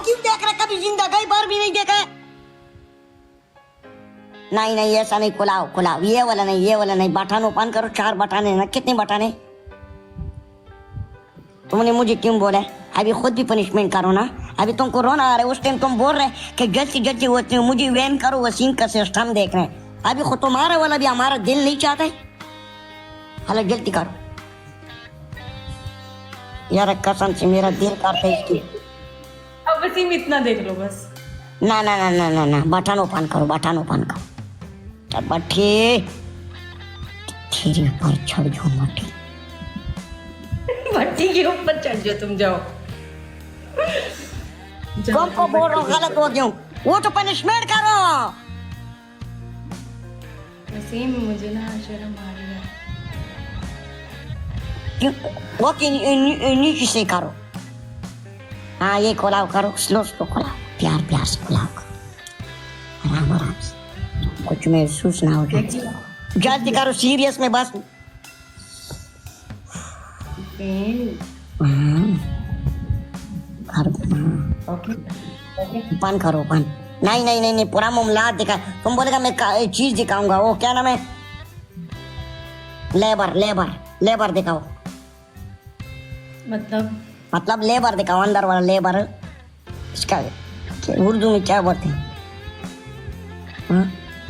क्यों देख रहा? कभी जिंदगी भर भी नहीं देखा है। नहीं नहीं ऐसा नहीं, खुलाओ खुलाओ, ये वाला नहीं, ये वाला नहीं, बटन ओपन करो। 4 बटन है ना, कितने बटन है? तुमने मुझे क्यों बोला? अभी खुद भी पनिशमेंट करो ना। अभी तुमको रोना आ रहा है, उस टाइम तुम बोल रहे कि जल्दी जल्दी होती हूँ, मुझे वैन करो, वसीम का सिस्टम देख रहे हैं। अभी खुद तुम्हारा वाला भी हमारा दिल नहीं चाहता है। हालांकि जल्दी करो यार, कसम से मेरा दिल करता है इसकी। अब वसीम इतना देख लो बस। ना ना ना ना ना ना, बटन ओपन करो, बटन ओपन करो। तब बैठे तेरे ऊपर चढ़ जाओ मटी। भट्टी के ऊपर चढ़ जाओ तुम, जाओ। तुमको बोल रहा हूँ गलत हो गया, वो तो पनिशमेंट करो। वसीम मुझे ना शर्म आ रही है। क्यों? वो नीचे से करो। हाँ ये खोलाओ करो, स्लो स्लो खोलाओ, प्यार प्यार से खोलाओ करो, आराम आराम से, कुछ महसूस ना हो। जल्दी करो, सीरियस में बस। ओपन करो, ओपन। नहीं नहीं नहीं नहीं, पूरा मामला दिखा। तुम बोलेगा मैं चीज दिखाऊंगा, वो क्या नाम है? लेबर लेबर लेबर दिखाओ। मतलब लेबर दिखाओ, अंदर वाला लेबर। इसका उर्दू में क्या बोलते हैं?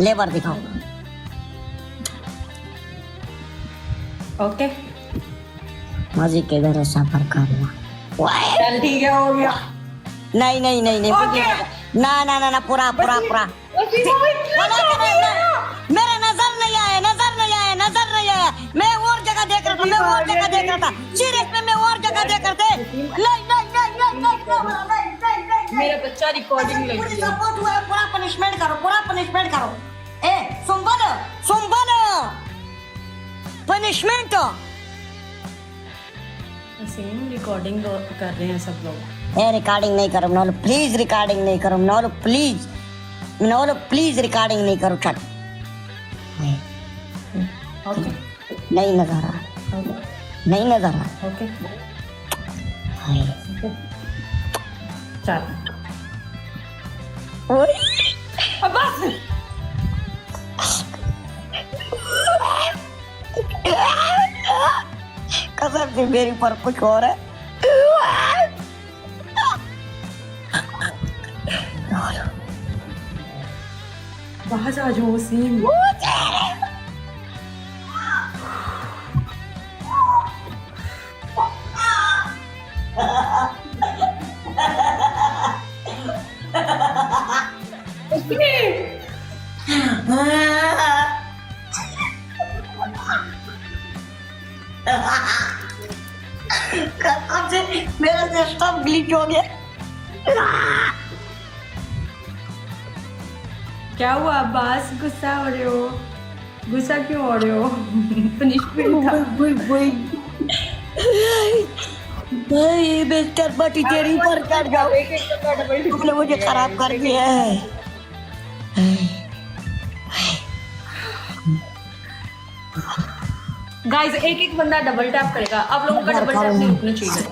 लेबर दिखाओ। ओके मजे के घर सफर करना। चल ठीक है, हो गया। नहीं नहीं नहीं नहीं, ना ना ना ना, पूरा पूरा पूरा। मेरा नजर नहीं आया, नजर नहीं आया, नजर नहीं आया। मैं और जगह देख रहा था, मैं और जगह देख रहा था, सीरियस में मैं और जगह देख रहा था। नहीं नहीं नहीं नहीं, मेरा बच्चा रिकॉर्डिंग लग पूरी गया। सपोर्ट हुआ है, पूरा पनिशमेंट करो, पूरा पनिशमेंट करो। ए सुन बोलो पनिशमेंट। वसीम रिकॉर्डिंग कर रहे हैं सब लोग। ए रिकॉर्डिंग नहीं करो नौलो, प्लीज रिकॉर्डिंग नहीं करो नौलो, प्लीज नौलो, प्लीज रिकॉर्डिंग नहीं करो। छट ओके नहीं नजर आ रहा, नहीं नजर आ रहा। ओके चल ओए, अब बस। कसम से मेरे पर कुछ हो रहा है। बाहर आ जाओ वसीम। कसम से मेरा सिस्टम ग्लिच हो गया। क्या हुआ अब्बास, गुस्सा हो रहे हो? गुस्सा क्यों हो रहे हो? पनिशमेंट था। भाई मिस्टर बटी तेरी पर चढ़ जाओ, तुमने मुझे खराब कर दिया है। गाइस एक एक बंदा डबल टैप करेगा, आप लोगों का डबल टैप नहीं रुकना चाहिए।